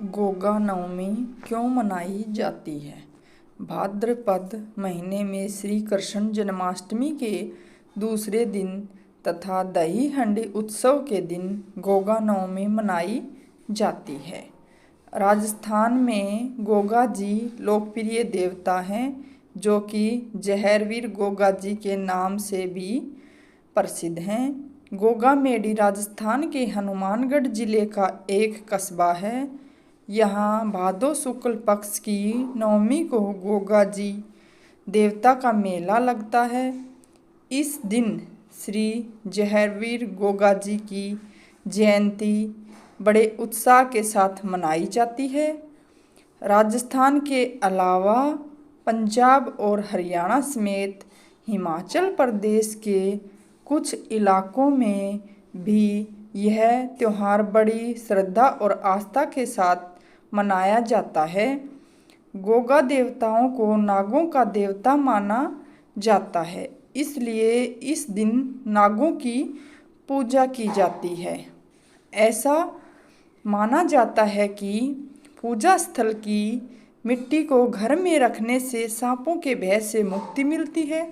गोगा नवमी क्यों मनाई जाती है? भाद्रपद महीने में श्री कृष्ण जन्माष्टमी के दूसरे दिन तथा दही हंडी उत्सव के दिन गोगा नवमी मनाई जाती है। राजस्थान में गोगा जी लोकप्रिय देवता हैं, जो कि जहरवीर गोगा जी के नाम से भी प्रसिद्ध हैं। गोगा मेडी राजस्थान के हनुमानगढ़ जिले का एक कस्बा है। यहाँ भादो शुक्ल पक्ष की नवमी को गोगा जी देवता का मेला लगता है। इस दिन श्री जहरवीर गोगा जी की जयंती बड़े उत्साह के साथ मनाई जाती है। राजस्थान के अलावा पंजाब और हरियाणा समेत हिमाचल प्रदेश के कुछ इलाकों में भी यह त्यौहार बड़ी श्रद्धा और आस्था के साथ मनाया जाता है। गोगा देवताओं को नागों का देवता माना जाता है, इसलिए इस दिन नागों की पूजा की जाती है। ऐसा माना जाता है कि पूजा स्थल की मिट्टी को घर में रखने से सांपों के भय से मुक्ति मिलती है।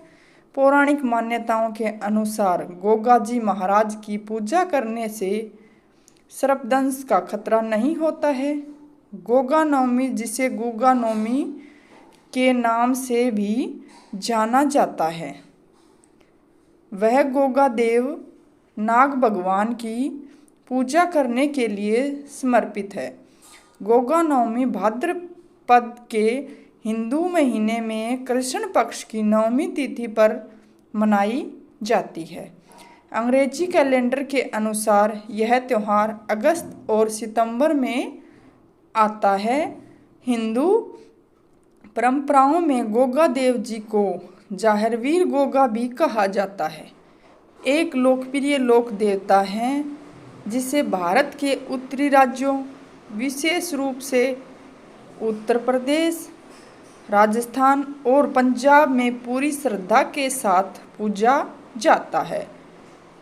पौराणिक मान्यताओं के अनुसार गोगा जी महाराज की पूजा करने से सर्पदंश का खतरा नहीं होता है। गोगा नवमी, जिसे गोगा नवमी के नाम से भी जाना जाता है, वह गोगा देव नाग भगवान की पूजा करने के लिए समर्पित है। गोगा नवमी भाद्रपद के हिंदू महीने में कृष्ण पक्ष की नवमी तिथि पर मनाई जाती है। अंग्रेजी कैलेंडर के अनुसार यह त्यौहार अगस्त और सितंबर में आता है। हिंदू परंपराओं में गोगा देव जी को जाहरवीर गोगा भी कहा जाता है। एक लोकप्रिय लोक देवता हैं, जिसे भारत के उत्तरी राज्यों, विशेष रूप से उत्तर प्रदेश, राजस्थान और पंजाब में पूरी श्रद्धा के साथ पूजा जाता है।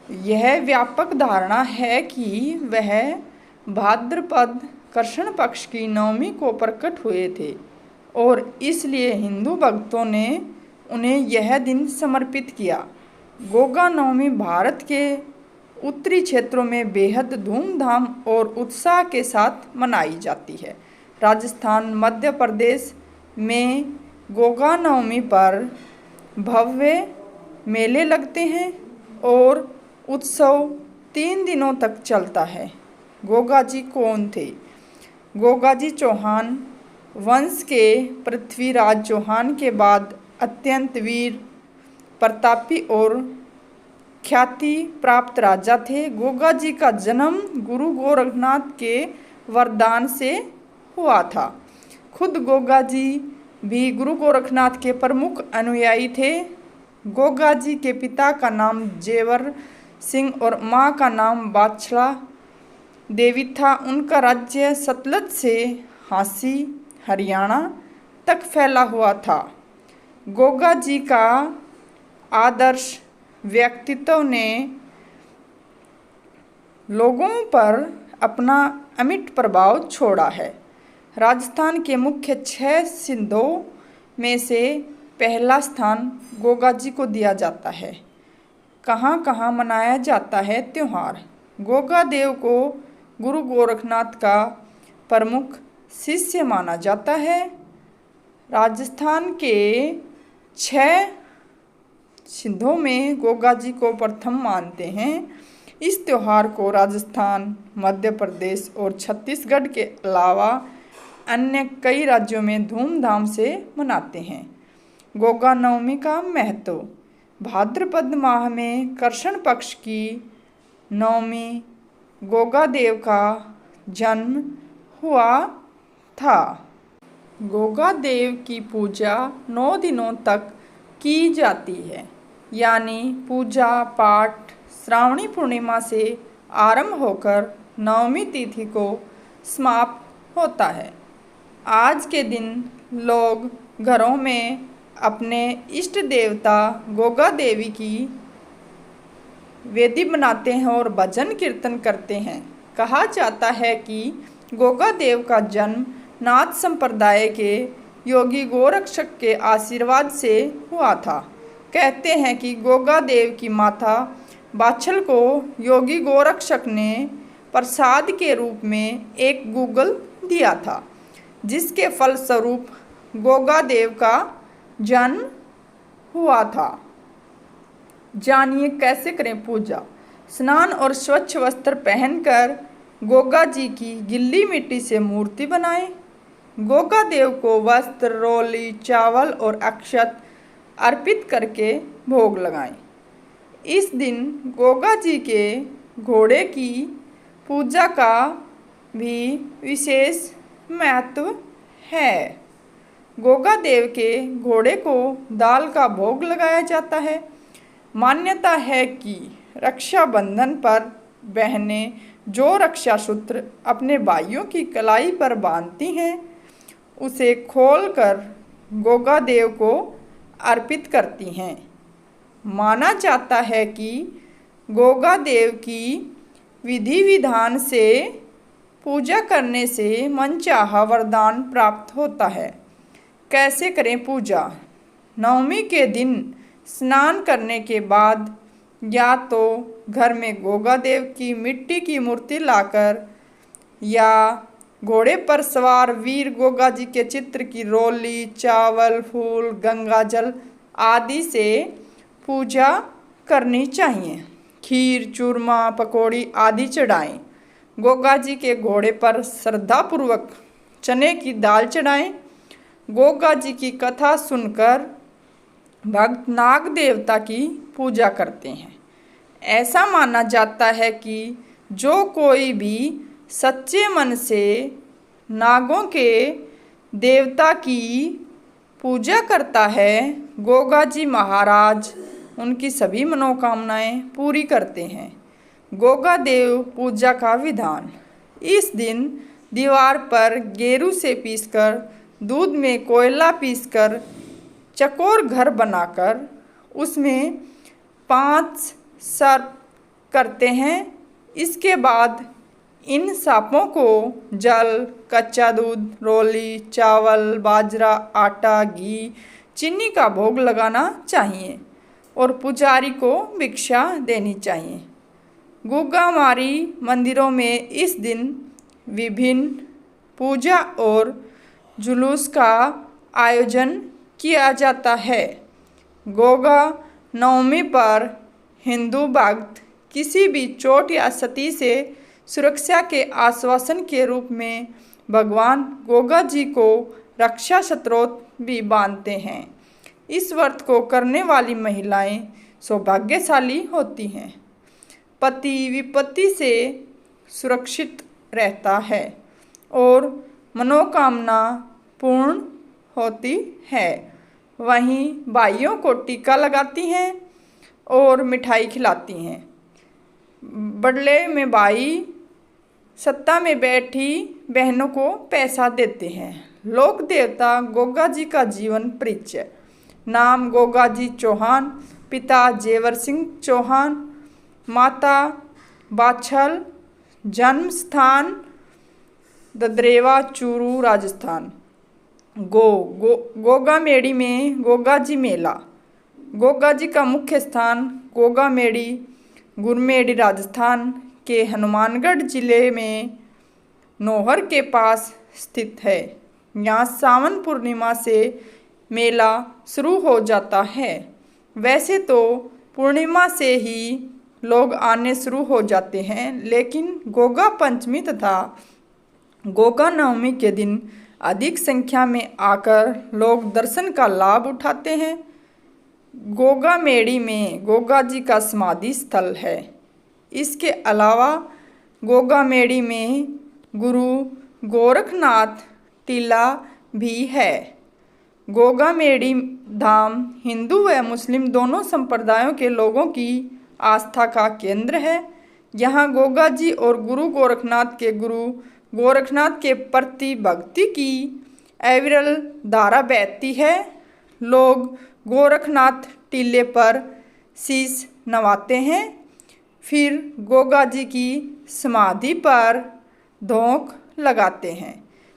यह व्यापक धारणा है कि वह भाद्रपद कृष्ण पक्ष की नवमी को प्रकट हुए थे और इसलिए हिंदू भक्तों ने उन्हें यह दिन समर्पित किया। गोगा नवमी भारत के उत्तरी क्षेत्रों में बेहद धूमधाम और उत्साह के साथ मनाई जाती है। राजस्थान, मध्य प्रदेश में गोगा नवमी पर भव्य मेले लगते हैं और उत्सव 3 दिनों तक चलता है। गोगा जी कौन थे? गोगा जी चौहान वंश के पृथ्वीराज चौहान के बाद अत्यंत वीर, प्रतापी और ख्याति प्राप्त राजा थे। गोगा जी का जन्म गुरु गोरखनाथ के वरदान से हुआ था। खुद गोगा जी भी गुरु गोरखनाथ के प्रमुख अनुयायी थे। गोगा जी के पिता का नाम जेवर सिंह और माँ का नाम बादशाह देवी था। उनका राज्य सतलज से हांसी, हरियाणा तक फैला हुआ था। गोगा जी का आदर्श व्यक्तित्व ने लोगों पर अपना अमिट प्रभाव छोड़ा है। राजस्थान के मुख्य 6 सिद्धों में से पहला स्थान गोगा जी को दिया जाता है। कहाँ कहाँ मनाया जाता है त्यौहार? गोगा देव को गुरु गोरखनाथ का प्रमुख शिष्य माना जाता है। राजस्थान के 6 सिद्धों में गोगा जी को प्रथम मानते हैं। इस त्यौहार को राजस्थान, मध्य प्रदेश और छत्तीसगढ़ के अलावा अन्य कई राज्यों में धूमधाम से मनाते हैं। गोगा नवमी का महत्व। भाद्रपद माह में कृष्ण पक्ष की नवमी गोगा देव का जन्म हुआ था। गोगा देव की पूजा 9 दिनों तक की जाती है, यानी पूजा पाठ श्रावणी पूर्णिमा से आरंभ होकर नवमी तिथि को समाप्त होता है। आज के दिन लोग घरों में अपने इष्ट देवता गोगा देवी की वेदी बनाते हैं और भजन कीर्तन करते हैं। कहा जाता है कि गोगा देव का जन्म नाथ संप्रदाय के योगी गोरक्षक के आशीर्वाद से हुआ था। कहते हैं कि गोगा देव की माता बाछल को योगी गोरक्षक ने प्रसाद के रूप में एक गूगल दिया था, जिसके फलस्वरूप गोगा देव का जन्म हुआ था। जानिए कैसे करें पूजा। स्नान और स्वच्छ वस्त्र पहनकर गोगा जी की गीली मिट्टी से मूर्ति बनाएं। गोगा देव को वस्त्र, रोली, चावल और अक्षत अर्पित करके भोग लगाएं। इस दिन गोगा जी के घोड़े की पूजा का भी विशेष महत्व है। गोगा देव के घोड़े को दाल का भोग लगाया जाता है। मान्यता है कि रक्षाबंधन पर बहनें जो रक्षा सूत्र अपने भाइयों की कलाई पर बांधती हैं, उसे खोलकर गोगा देव को अर्पित करती हैं। माना जाता है कि गोगा देव की विधि विधान से पूजा करने से मनचाहा वरदान प्राप्त होता है। कैसे करें पूजा। नवमी के दिन स्नान करने के बाद या तो घर में गोगा देव की मिट्टी की मूर्ति लाकर या घोड़े पर सवार वीर गोगा जी के चित्र की रोली, चावल, फूल, गंगा जल आदि से पूजा करनी चाहिए। खीर, चूरमा, पकौड़ी आदि चढ़ाएं। गोगा जी के घोड़े पर श्रद्धापूर्वक चने की दाल चढ़ाएं। गोगा जी की कथा सुनकर भक्त नाग देवता की पूजा करते हैं। ऐसा माना जाता है कि जो कोई भी सच्चे मन से नागों के देवता की पूजा करता है, गोगा जी महाराज उनकी सभी मनोकामनाएं पूरी करते हैं। गोगा देव पूजा का विधान। इस दिन दीवार पर गेरू से पीसकर, दूध में कोयला पीसकर चकोर घर बनाकर उसमें 5 सर्प करते हैं। इसके बाद इन सांपों को जल, कच्चा दूध, रोली, चावल, बाजरा, आटा, घी, चीनी का भोग लगाना चाहिए और पुजारी को भिक्षा देनी चाहिए। गुग्गामारी मंदिरों में इस दिन विभिन्न पूजा और जुलूस का आयोजन किया जाता है। गोगा नवमी पर हिंदू भक्त किसी भी चोट या सती से सुरक्षा के आश्वासन के रूप में भगवान गोगा जी को रक्षा स्तोत्र भी बांधते हैं। इस व्रत को करने वाली महिलाएं सौभाग्यशाली होती हैं। पति विपत्ति से सुरक्षित रहता है और मनोकामना पूर्ण होती है। वहीं भाइयों को टीका लगाती हैं और मिठाई खिलाती हैं। बदले में भाई सत्ता में बैठी बहनों को पैसा देते हैं। लोक देवता गोगा जी का जीवन परिचय। नाम गोगा जी चौहान, पिता जेवर सिंह चौहान, माता बाछल, जन्म स्थान ददरेवा, चूरू, राजस्थान। गोगा मेड़ी में गोगा जी मेला। गोगा जी का मुख्य स्थान गोगा मेड़ी, गुरमेड़ी, राजस्थान के हनुमानगढ़ जिले में नौहर के पास स्थित है। यहाँ सावन पूर्णिमा से मेला शुरू हो जाता है। वैसे तो पूर्णिमा से ही लोग आने शुरू हो जाते हैं, लेकिन गोगा पंचमी तथा गोगा नवमी के दिन अधिक संख्या में आकर लोग दर्शन का लाभ उठाते हैं। गोगा मेड़ी में गोगा जी का समाधि स्थल है। इसके अलावा गोगा मेड़ी में गुरु गोरखनाथ टीला भी है। गोगा मेड़ी धाम हिंदू व मुस्लिम दोनों संप्रदायों के लोगों की आस्था का केंद्र है। यहाँ गोगा जी और गुरु गोरखनाथ के गुरु गोरखनाथ के प्रति भक्ति की अविरल धारा बहती है। लोग गोरखनाथ टीले पर शीश नवाते हैं, फिर गोगा जी की समाधि पर धोंक लगाते हैं।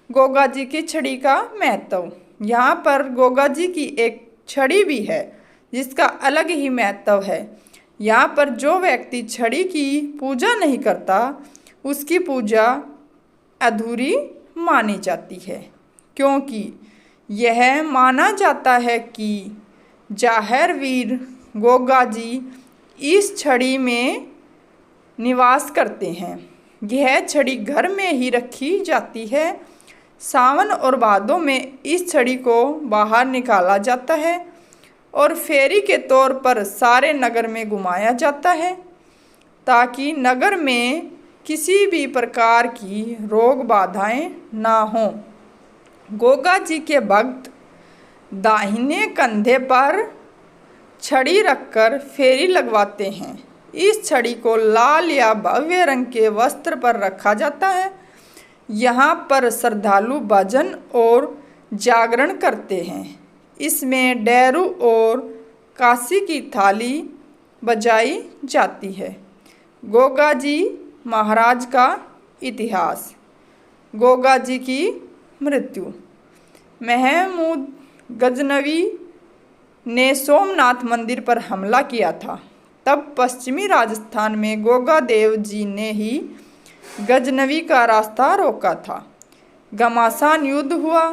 गोगा जी की छड़ी का महत्व। यहाँ पर गोगा जी की एक छड़ी भी है जिसका अलग ही महत्व है। यहाँ पर जो व्यक्ति छड़ी की पूजा नहीं करता उसकी पूजा अधूरी मानी जाती है, क्योंकि यह माना जाता है कि जाहिर वीर गोगा जी इस छड़ी में निवास करते हैं। यह छड़ी घर में ही रखी जाती है। सावन और भादों में इस छड़ी को बाहर निकाला जाता है और फेरी के तौर पर सारे नगर में घुमाया जाता है ताकि नगर में किसी भी प्रकार की रोग बाधाएं ना हों। गोगा जी के भक्त दाहिने कंधे पर छड़ी रखकर फेरी लगवाते हैं। इस छड़ी को लाल या भव्य रंग के वस्त्र पर रखा जाता है। यहाँ पर श्रद्धालु भजन और जागरण करते हैं। इसमें डैरू और काशी की थाली बजाई जाती है। गोगा जी महाराज का इतिहास। गोगा जी की मृत्यु। महमूद गजनवी ने सोमनाथ मंदिर पर हमला किया था। तब पश्चिमी राजस्थान में गोगा देव जी ने ही गजनवी का रास्ता रोका था। घमासान युद्ध हुआ।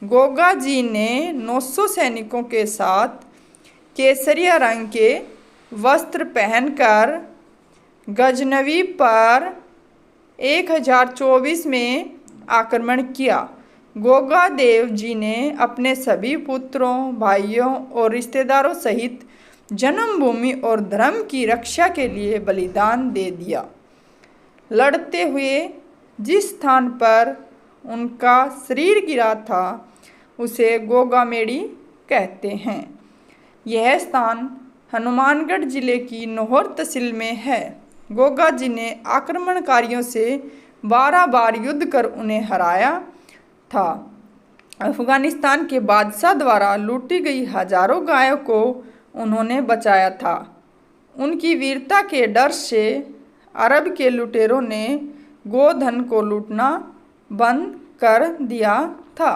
गोगा जी ने 900 सैनिकों के साथ केसरिया रंग के वस्त्र पहनकर गजनवी पर 1024 में आक्रमण किया। गोगा देव जी ने अपने सभी पुत्रों, भाइयों और रिश्तेदारों सहित जन्मभूमि और धर्म की रक्षा के लिए बलिदान दे दिया। लड़ते हुए जिस स्थान पर उनका शरीर गिरा था उसे गोगामेड़ी कहते हैं। यह स्थान हनुमानगढ़ जिले की नौहर तहसील में है। गोगा जी ने आक्रमणकारियों से 12 बार युद्ध कर उन्हें हराया था। अफगानिस्तान के बादशाह द्वारा लूटी गई हजारों गायों को उन्होंने बचाया था। उनकी वीरता के डर से अरब के लुटेरों ने गोधन को लूटना बंद कर दिया था।